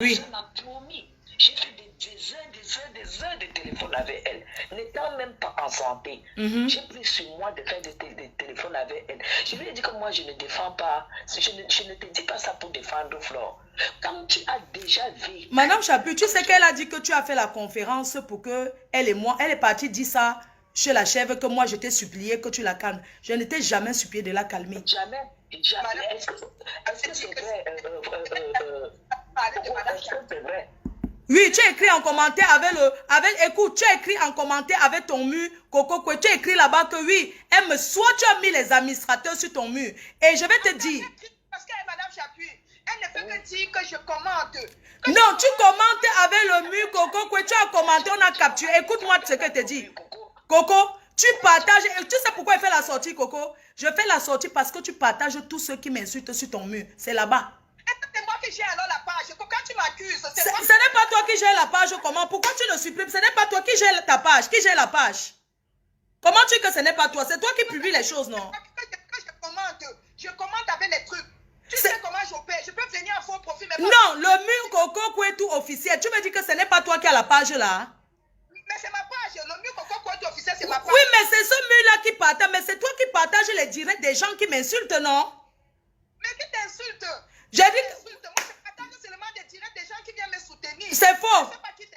Oui. Ça m'a promis. J'ai fait des heures de téléphone avec elle. N'étant même pas en santé. J'ai pris sur moi de faire des téléphones avec elle. Je lui ai dit que moi, je ne défends pas. Je ne te dis pas ça pour défendre Flore. Quand tu as déjà vécu... Madame Chapuis, tu sais qu'elle a dit que tu as fait la conférence pour que elle et moi, elle est partie dire ça chez la chèvre, que moi, je t'ai supplié que tu la calmes. Je ne t'ai jamais supplié de la calmer. Jamais. Est-ce que c'est vrai? Est-ce que c'est vrai? Oui, tu as écrit en commentaire écoute, tu as écrit en commentaire avec ton mur, Coco, tu as écrit là-bas que oui, soit tu as mis les administrateurs sur ton mur. Et je vais te dire. Parce que Madame Chapuis, elle ne fait que dire que je commente. Non, tu commentes avec le mur, Coco, tu as commenté, on a capturé. Écoute-moi ce que je te dis. Coco, tu partages, tu sais pourquoi elle fait la sortie, Coco? Je fais la sortie parce que tu partages tous ceux qui m'insultent sur ton mur. C'est là-bas. C'est moi qui j'ai alors la page. Quand tu m'accuses, ce n'est pas toi qui gère la page. Comment? Pourquoi tu le supprimes? Ce n'est pas toi qui gère ta page. Qui gère la page? Comment tu dis que ce n'est pas toi? C'est toi qui publie les choses, non? Je commente avec les trucs. Tu sais comment j'opère? Je peux venir en faux profil. Mais non, le mur Coco est tout officiel. Tu me dis que ce n'est pas toi qui as la page là? Mais c'est ma page. Le mur Coco est tout officiel, c'est ma page. Oui, mais c'est ce mur-là qui partage. Mais c'est toi qui partages les directs des gens qui m'insultent, non? Mais qui t'insulte? J'ai dit que... Moi, je partage seulement des directs des gens qui viennent me soutenir. C'est faux.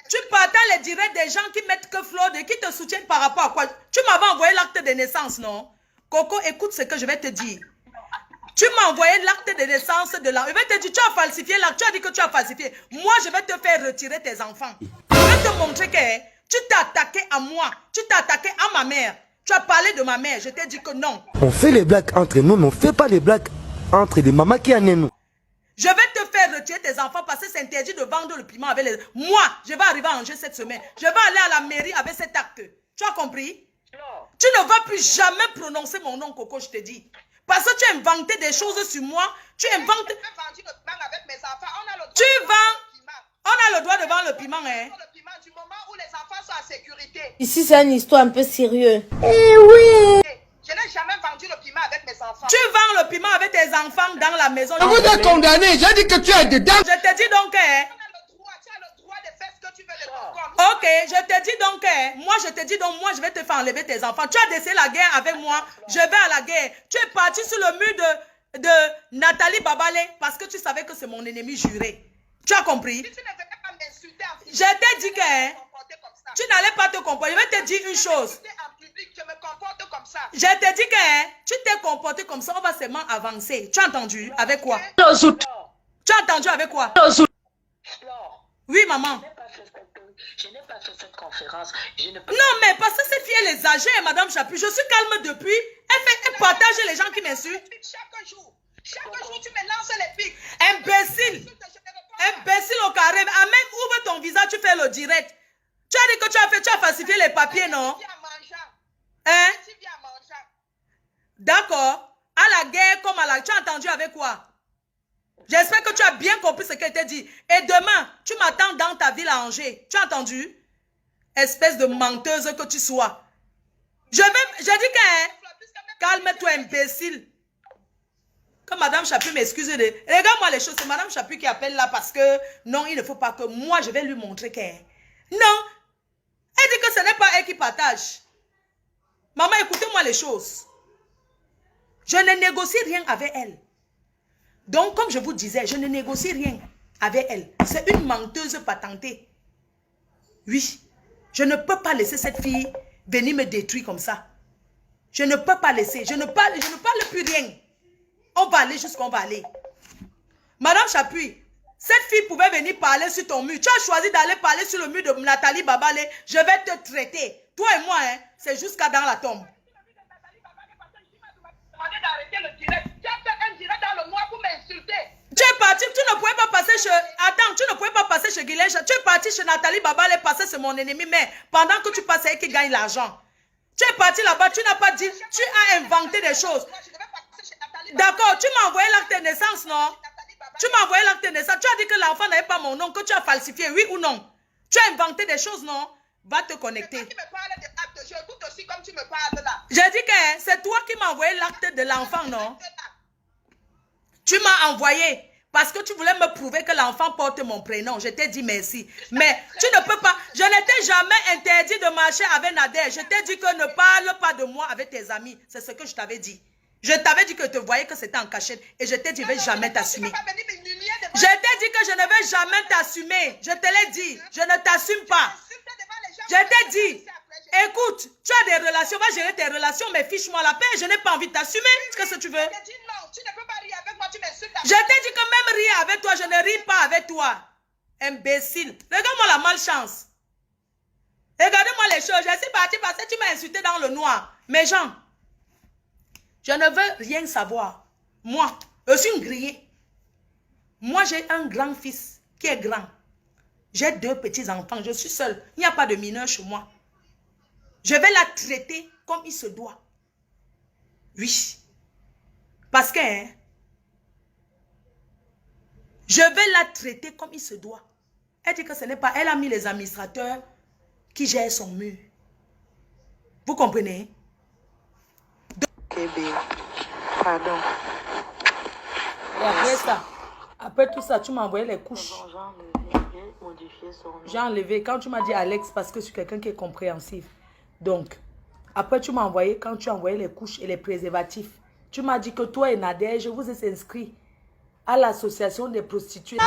Tu partages les directs des gens qui mettent que Flore et qui te soutiennent par rapport à quoi? Tu m'avais envoyé l'acte de naissance, non? Coco, écoute ce que je vais te dire. Tu m'as envoyé l'acte de naissance de la... Je vais te dire, tu as falsifié l'acte. Tu as dit que tu as falsifié. Moi, je vais te faire retirer tes enfants. Je vais te montrer que tu t'es attaqué à moi. Tu t'es attaqué à ma mère. Tu as parlé de ma mère. Je t'ai dit que non. On fait les blagues entre nous, mais on ne fait pas les blagues entre les mamans qui en aiment nous. Je vais te faire retirer tes enfants parce que c'est interdit de vendre le piment avec les... Moi, je vais arriver à Angers cette semaine. Je vais aller à la mairie avec cet acte. Tu as compris? Non. Tu ne vas plus jamais prononcer mon nom, Coco, je te dis. Parce que tu as inventé des choses sur moi. Tu inventes... Avec mes enfants. Tu vends... On a le droit de vendre le piment, hein? Le piment du moment où les enfants sont en sécurité. Ici, c'est une histoire un peu sérieuse. Eh oui! Je n'ai jamais vendu le piment avec mes enfants. Tu vends le piment avec tes enfants dans la maison. Je vous ai condamné, j'ai dit que tu es dedans. Je te dis donc, hein? Tu as le droit de faire ce que tu veux de ton corps. Ok, je te dis donc, moi je te dis donc, moi je vais te faire enlever tes enfants. Tu as décidé la guerre avec moi, je vais à la guerre. Tu es parti sur le mur de Nathalie Babale parce que tu savais que c'est mon ennemi juré. Tu as compris? Si tu ne venais pas m'insulter en public, je t'ai dit que tu n'allais pas te comporter. Je vais te dire une chose. En public, je me comporte comme ça. Je t'ai dit que tu t'es comporté comme ça, on va seulement avancer. Tu as entendu? Avec quoi? Tu as entendu avec quoi? Oui, maman. Je n'ai pas fait cette conférence. Non, mais parce que cette fille, elle est âgée, Madame Chapuis. Je suis calme depuis. Elle partage les gens qui m'insultent. Chaque jour, tu me lances les pics. Imbécile. Imbécile au carré. Ah, même ouvre ton visage, tu fais le direct. Tu as dit que tu as falsifié les papiers, non? Hein? D'accord. À la guerre comme à la... Tu as entendu avec quoi? J'espère que tu as bien compris ce qu'elle t'a dit. Et demain, tu m'attends dans ta ville à Angers. Tu as entendu? Espèce de menteuse que tu sois. J'ai dit que... Calme-toi, imbécile. Que Madame Chapuis m'excuse. Regarde-moi les choses. C'est Madame Chapuis qui appelle là parce que... Non, il ne faut pas que... Moi, je vais lui montrer que... Non. Elle dit que ce n'est pas elle qui partage. Maman, écoutez-moi les choses. Je ne négocie rien avec elle. Donc, comme je vous disais, je ne négocie rien avec elle. C'est une menteuse patentée. Oui. Je ne peux pas laisser cette fille venir me détruire comme ça. Je ne peux pas laisser. Je ne parle plus rien. On va aller jusqu'où on va aller. Madame Chapuis, cette fille pouvait venir parler sur ton mur. Tu as choisi d'aller parler sur le mur de Nathalie Babale. Je vais te traiter. Toi et moi, hein, c'est jusqu'à dans la tombe. Tu es parti, tu ne pouvais pas passer chez... Attends, tu ne pouvais pas passer chez Guilèche. Tu es parti chez Nathalie Babale passer, c'est mon ennemi. Mais pendant que tu passais, elle qui gagne l'argent. Tu es parti là-bas, tu n'as pas dit... Tu as inventé des choses. D'accord, tu m'as envoyé l'acte de naissance, non? Tu m'as envoyé l'acte de naissance. Tu as dit que l'enfant n'avait pas mon nom, que tu as falsifié, oui ou non? Tu as inventé des choses, non? Va te connecter. Tu me parles de acte, j'écoute aussi comme tu me parles là. J'ai dit que c'est toi qui m'as envoyé l'acte de l'enfant, non? Tu m'as envoyé Parce que tu voulais me prouver que l'enfant porte mon prénom. Je t'ai dit merci. Mais tu ne peux pas. Je ne t'ai jamais interdit de marcher avec Nader. Je t'ai dit que ne parle pas de moi avec tes amis. C'est ce que je t'avais dit. Je t'avais dit que tu voyais que c'était en cachette. Et je t'ai dit, je ne vais jamais t'assumer. Je t'ai dit que je ne vais jamais t'assumer. Je te l'ai dit. Je ne t'assume pas. Je t'ai dit, écoute, tu as des relations, va gérer tes relations, mais fiche-moi la paix. Je n'ai pas envie de t'assumer. Qu'est-ce que tu veux? Je t'ai dit non, tu ne peux pas rire avec moi, tu m'insultes. Je t'ai dit que même rire avec toi, je ne ris pas avec toi. Imbécile. Regarde-moi la malchance. Regardez-moi les choses. Je suis partie parce que tu m'as insulté dans le noir. Mais Jean, je ne veux rien savoir. Moi, je suis une grillée. Moi, j'ai un grand-fils qui est grand. J'ai 2 petits-enfants. Je suis seule. Il n'y a pas de mineur chez moi. Je vais la traiter comme il se doit. Oui. Parce que, hein, je vais la traiter comme il se doit. Elle dit que ce n'est pas... Elle a mis les administrateurs qui gèrent son mur. Vous comprenez? Pardon. Et après ça, après tout ça, tu m'as envoyé les couches. J'ai enlevé. Quand tu m'as dit Alex, parce que je suis quelqu'un qui est compréhensif. Donc, après tu m'as envoyé, quand tu as envoyé les couches et les préservatifs, tu m'as dit que toi et Nader, je vous ai inscrit à l'association des prostituées. Non.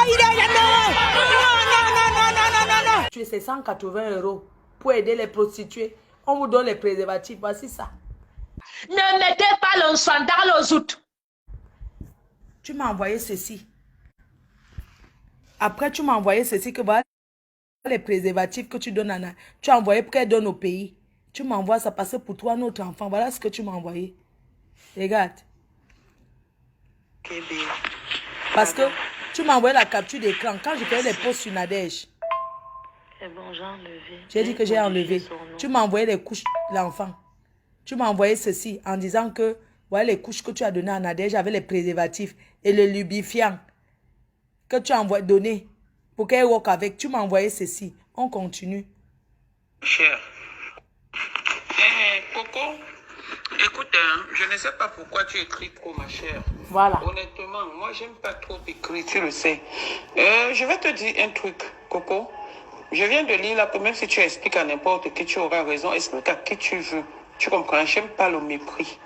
C'est 180 € pour aider les prostituées. On vous donne les préservatifs. Voici ça. Ne mettez pas le sandal aux autres. Tu m'as envoyé ceci. Après, tu m'as envoyé ceci que voilà les préservatifs que tu donnes à Nana. Tu as envoyé pour qu'elle donne au pays. Tu m'envoies ça parce que pour toi, notre enfant. Voilà ce que tu m'as envoyé. Regarde. Parce que tu m'as envoyé la capture d'écran. Quand je faisais les posts sur Nadège. C'est bon, j'ai enlevé. J'ai dit que j'ai enlevé. Tu m'as envoyé les couches de l'enfant. Tu m'as envoyé ceci en disant que voilà les couches que tu as données à Nadège avec les préservatifs et le lubrifiant que tu as donné pour qu'elle walk avec. Tu m'as envoyé ceci. On continue. Cher. Coco, écoute, hein, je ne sais pas pourquoi tu écris trop, ma chère. Voilà. Honnêtement, moi, j'aime pas trop écrire, tu le sais. Je vais te dire un truc, Coco. Je viens de lire là, même si tu expliques à n'importe qui, tu auras raison. Explique à qui tu veux. Tu comprends? J'aime pas le mépris.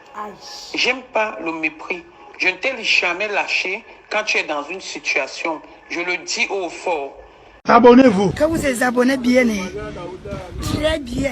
J'aime pas le mépris. Je ne t'ai jamais lâché quand tu es dans une situation. Je le dis haut fort. Abonnez-vous. Que vous êtes abonnés bien, très bien.